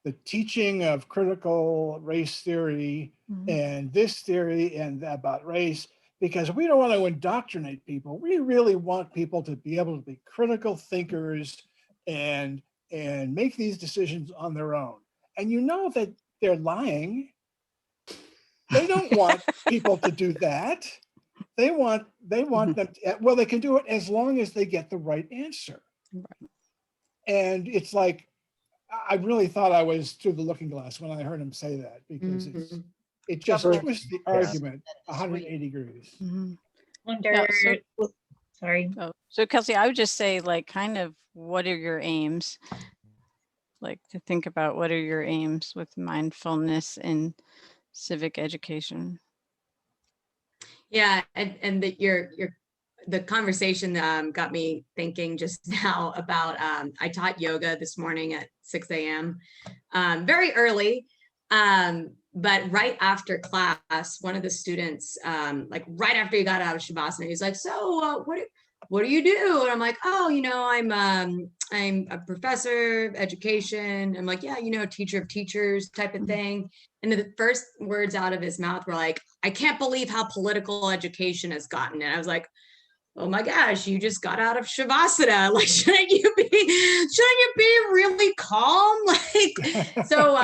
the teaching of critical race theory and this theory and about race, because we don't want to indoctrinate people. We really want people to be able to be critical thinkers and make these decisions on their own. And you know that they're lying. They don't want people to do that. They want them to, well, they can do it as long as they get the right answer. And it's like, I really thought I was through the looking glass when I heard him say that, because it just twists the argument 180 degrees. Wonder, so- sorry. So Kelsey, I would just say, like, kind of, what are your aims? Like, to think about what are your aims with mindfulness and civic education. Yeah, and that the conversation got me thinking just now about I taught yoga this morning at 6 a.m. Very early, but right after class, one of the students, like right after he got out of Shavasana, he's like, "So what do you do?" And I'm like, "Oh, I'm a professor of education." I'm like, "Yeah, teacher of teachers type of thing." And the first words out of his mouth were like, "I can't believe how political education has gotten." And I was like, "Oh my gosh, you just got out of Shavasana. Like, shouldn't you be really calm?" Like, so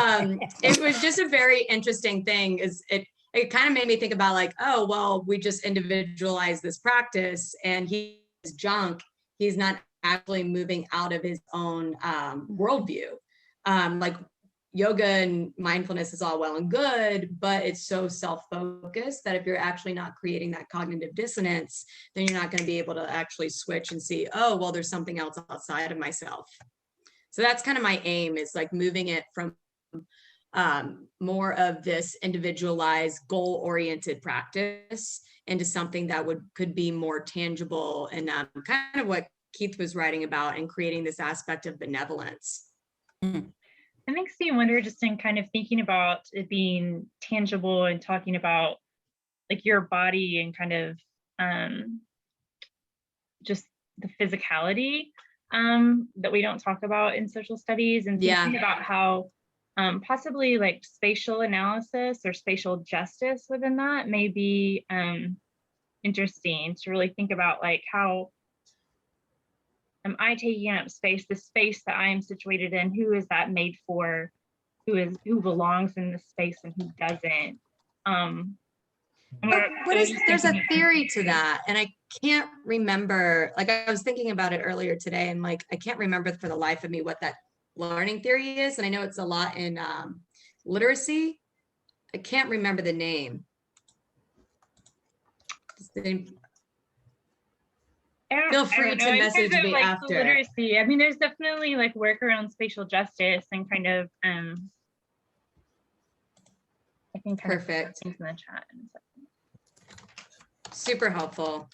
it was just a very interesting thing. It kind of made me think about, like, oh, well, we just individualize this practice and he's junk. He's not actually moving out of his own worldview. Like, yoga and mindfulness is all well and good, but it's so self-focused that if you're actually not creating that cognitive dissonance, then you're not going to be able to actually switch and see, oh, well, there's something else outside of myself. So that's kind of my aim, is like moving it from more of this individualized, goal-oriented practice into something that could be more tangible, and kind of what Keith was writing about, and creating this aspect of benevolence. It makes me wonder, just in kind of thinking about it being tangible and talking about like your body and kind of just the physicality that we don't talk about in social studies, and thinking about how possibly like spatial analysis or spatial justice within that may be interesting to really think about, like, how am I taking up space, the space that I am situated in, who is that made for, who belongs in this space and who doesn't. There's a theory to that, and I can't remember, like, I was thinking about it earlier today, and like I can't remember for the life of me what that learning theory is, and I know it's a lot in literacy. I can't remember the name. Feel free to message me like after. Literacy. I mean, there's definitely like work around spatial justice and kind of I can kind Perfect. of things in the chat in a second. Super helpful.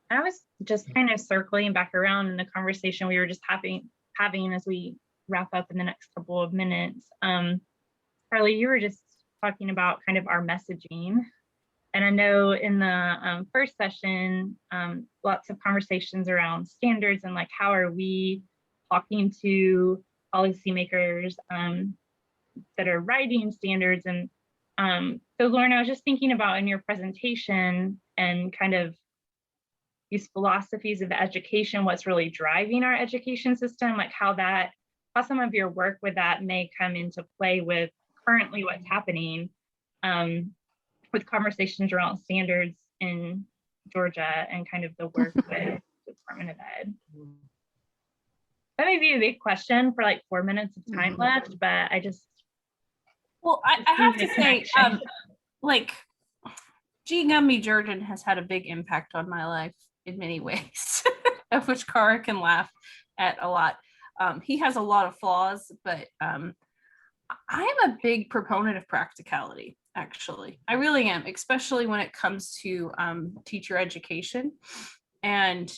I was just kind of circling back around in the conversation we were just having as we wrap up in the next couple of minutes. Carly, you were just talking about kind of our messaging. And I know in the first session, lots of conversations around standards and like, how are we talking to policymakers that are writing standards? And so Lauren, I was just thinking about in your presentation and kind of these philosophies of education, what's really driving our education system, like how some of your work with that may come into play with currently what's happening with conversations around standards in Georgia and kind of the work with the Department of Ed. That may be a big question for like 4 minutes of time left, but I just. Well, I have to say, like, G. Gumby Jordan has had a big impact on my life in many ways, of which Cara can laugh at a lot. He has a lot of flaws, but I am a big proponent of practicality, actually. I really am, especially when it comes to teacher education and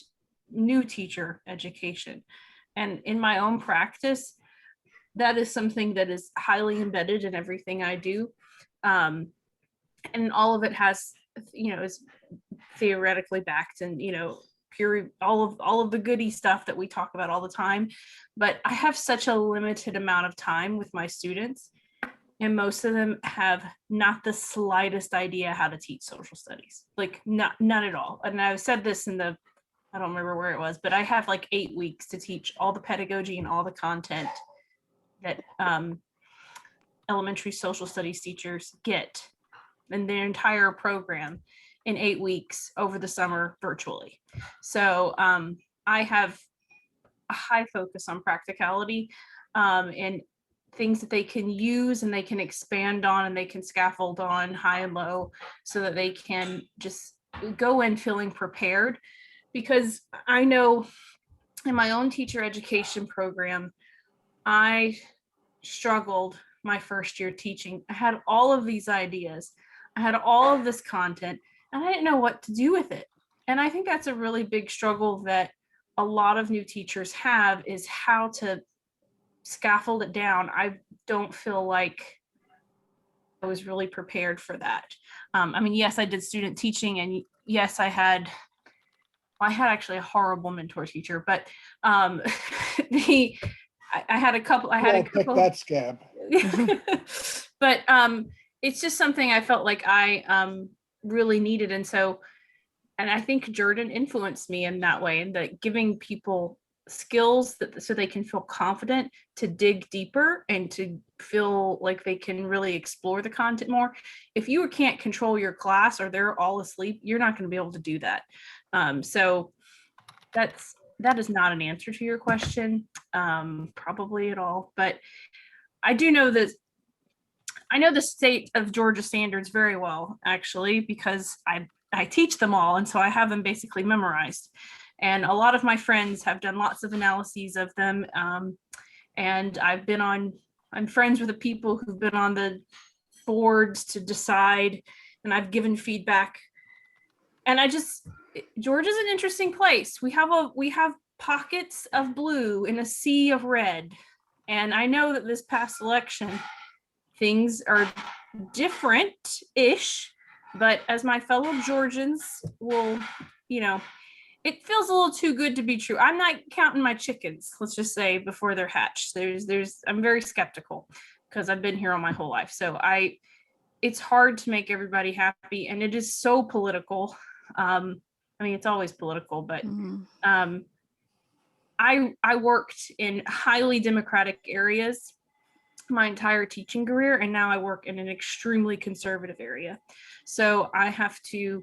new teacher education. And in my own practice, that is something that is highly embedded in everything I do. And all of it has, is theoretically backed and, pure, all of the goody stuff that we talk about all the time. But I have such a limited amount of time with my students, and most of them have not the slightest idea how to teach social studies, like none at all. And I've said this I don't remember where it was, but I have like 8 weeks to teach all the pedagogy and all the content that elementary social studies teachers get in their entire program in 8 weeks over the summer virtually. So I have a high focus on practicality and things that they can use and they can expand on and they can scaffold on high and low so that they can just go in feeling prepared. Because I know in my own teacher education program, I struggled my first year teaching. I had all of these ideas. I had all of this content and I didn't know what to do with it. And I think that's a really big struggle that a lot of new teachers have, is how to scaffold it down. I don't feel like I was really prepared for that. Yes, I did student teaching, and yes, I had actually a horrible mentor teacher, but I had a couple. Pick that scab. But it's just something I felt like I really needed, and I think Jordan influenced me in that way, and that giving people skills so they can feel confident to dig deeper and to feel like they can really explore the content more. If you can't control your class or they're all asleep, you're not going to be able to do that. So that is not an answer to your question, probably at all. But I do know that I know the state of Georgia standards very well, actually, because I teach them all. And so I have them basically memorized. And a lot of my friends have done lots of analyses of them. And I'm friends with the people who've been on the boards to decide, and I've given feedback. And Georgia's an interesting place. We have pockets of blue in a sea of red. And I know that this past election, things are different-ish, but as my fellow Georgians will, it feels a little too good to be true. I'm not counting my chickens, let's just say, before they're hatched. I'm very skeptical because I've been here all my whole life. So it's hard to make everybody happy, and it is so political. It's always political, but I worked in highly democratic areas my entire teaching career, and now I work in an extremely conservative area. So I have to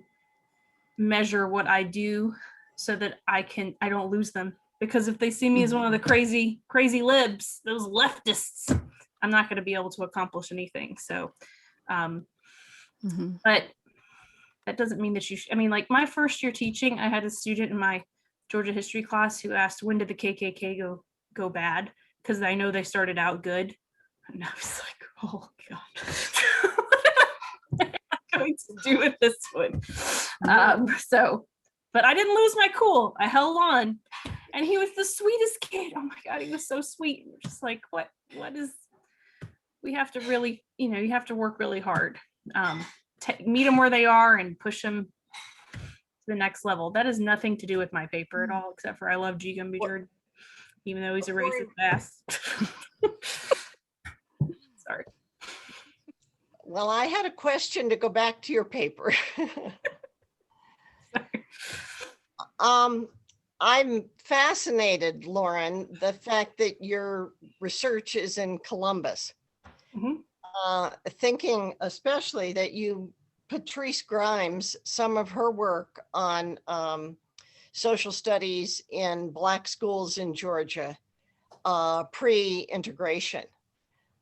measure what I do so that I don't lose them, because if they see me as one of the crazy libs, those leftists, I'm not going to be able to accomplish anything. So but that doesn't mean that like my first year teaching, I had a student in my Georgia history class who asked, when did the KKK go bad? Because I know they started out good. And I was like, oh God. going to do with this one. But I didn't lose my cool. I held on, and he was the sweetest kid. Oh my God, he was so sweet. Just like, what is, we have to really, you have to work really hard. Meet them where they are and push them to the next level. That has nothing to do with my paper at all, except for I love G. Gumby Jordan, even though he's a racist ass. Sorry. Well, I had a question to go back to your paper. I'm fascinated, Lauren, the fact that your research is in Columbus. Thinking especially that Patrice Grimes, some of her work on social studies in Black schools in Georgia, pre-integration,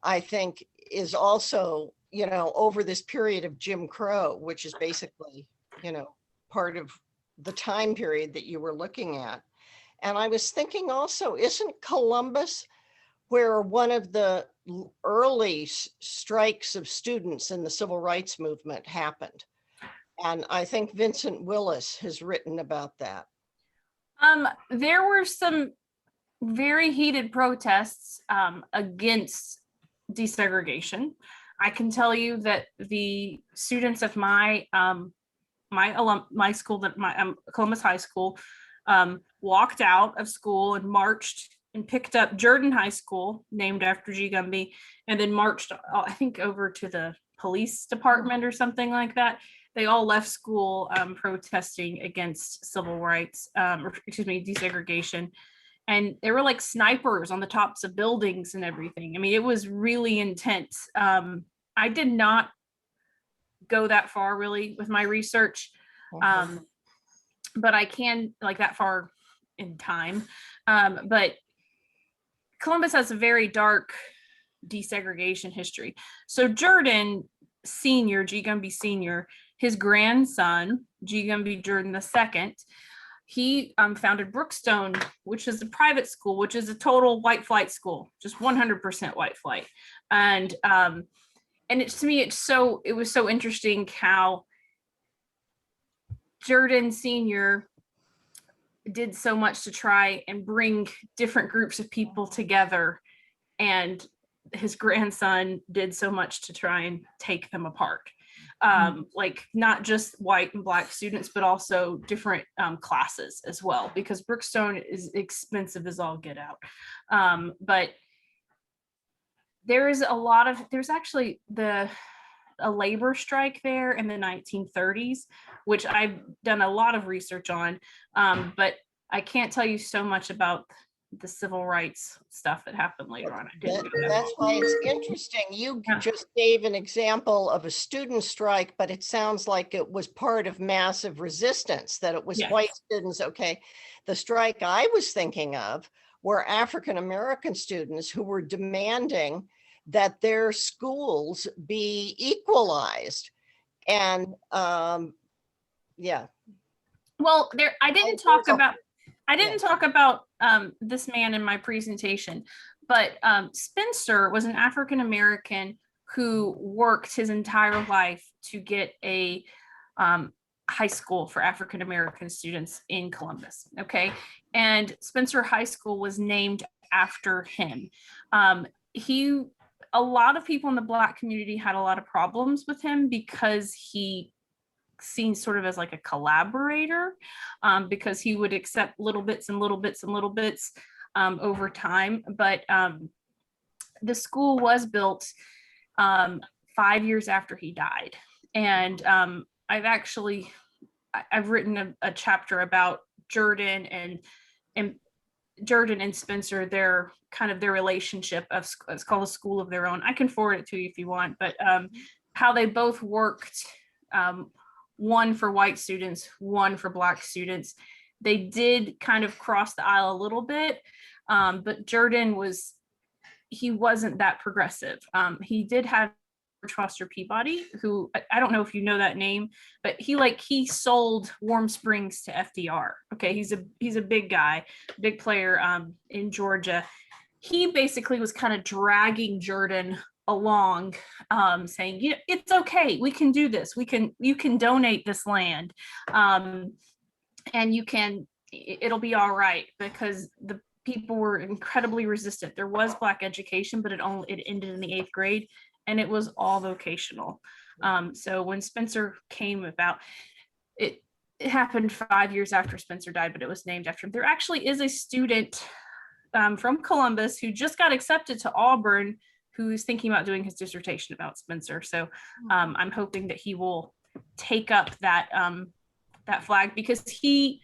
I think is also, over this period of Jim Crow, which is basically, part of the time period that you were looking at. And I was thinking also, isn't Columbus where one of the early strikes of students in the civil rights movement happened? And I think Vincent Willis has written about that. There were some very heated protests against desegregation. I can tell you that the students of my school, Columbus High School, walked out of school and marched and picked up Jordan High School, named after G. Gumby, and then marched, I think, over to the police department or something like that. They all left school protesting against civil rights, desegregation. And there were like snipers on the tops of buildings and everything. I mean, it was really intense. I did not go that far really with my research, but I can, like, that far in time. But Columbus has a very dark desegregation history. So Jordan Sr., G. Gumby Sr., his grandson, G. Gumby Jordan II, he founded Brookstone, which is a private school, which is a total white flight school, just 100% white flight. And to me, it was so interesting how Jordan Sr. did so much to try and bring different groups of people together, and his grandson did so much to try and take them apart. Like not just white and Black students, but also different classes as well, because Brookstone is expensive as all get out. But there's actually a labor strike there in the 1930s, which I've done a lot of research on, but I can't tell you so much about the civil rights stuff that happened later on. That's why it's interesting. You just gave an example of a student strike, but it sounds like it was part of massive resistance, that it was white students. Okay. The strike I was thinking of were African-American students who were demanding that their schools be equalized. And Well, I didn't talk about this man in my presentation, but Spencer was an African-American who worked his entire life to get a high school for African-American students in Columbus. Okay. And Spencer High School was named after him. A lot of people in the Black community had a lot of problems with him because he seen sort of as like a collaborator, because he would accept little bits and little bits and little bits over time. But the school was built 5 years after he died. And I've written a chapter about Jordan and Jordan and Spencer, their relationship it's called A School of Their Own. I can forward it to you if you want, but how they both worked, one for white students, one for Black students. They did kind of cross the aisle a little bit, but Jordan wasn't that progressive. He did have Foster Peabody, who I don't know if you know that name, but he sold Warm Springs to FDR. Okay, he's a big guy, big player in Georgia. He basically was kind of dragging Jordan along, saying, it's okay, we can do this, you can donate this land, and it'll be all right, because the people were incredibly resistant. There was Black education, but it ended in the 8th grade, and it was all vocational. So when Spencer came about, it happened 5 years after Spencer died, but it was named after him. There actually is a student from Columbus who just got accepted to Auburn, who's thinking about doing his dissertation about Spencer. So I'm hoping that he will take up that flag, because he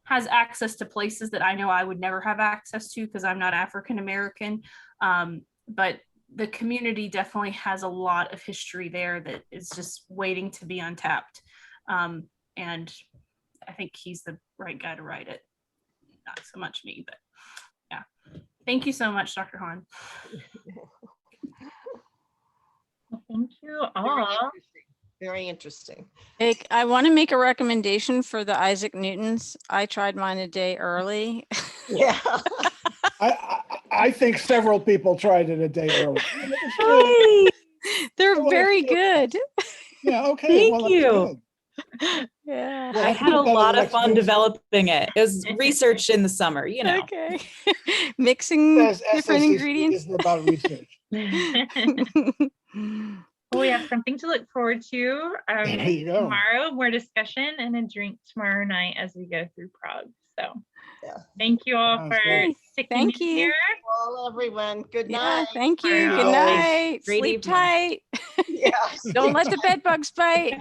has access to places that I know I would never have access to because I'm not African American. But the community definitely has a lot of history there that is just waiting to be untapped. And I think he's the right guy to write it. Not so much me, but yeah. Thank you so much, Dr. Hahn. Well, thank you Very all. interesting. Very interesting. I want to make a recommendation for the Isaac Newtons. I tried mine a day early. Yeah. I think several people tried it a day early. And it was good. They're Oh, very okay. good. Yeah, okay. Thank that's you. good. Yeah. Well, I let's had a put that on lot the of next fun news. developing it. It was research in the summer, you know. Okay. Mixing Says different SSEC ingredients. isn't about research. Well, we have something to look forward to There you go. tomorrow, more discussion and a drink tomorrow night as we go through Prague. So Yeah. thank you all Sounds for great. sticking Thank in you. here. Well, everyone, good Yeah, night. thank you. Bye. Good Always night. great Sleep evening. tight. Yeah. Don't let the bed bugs bite.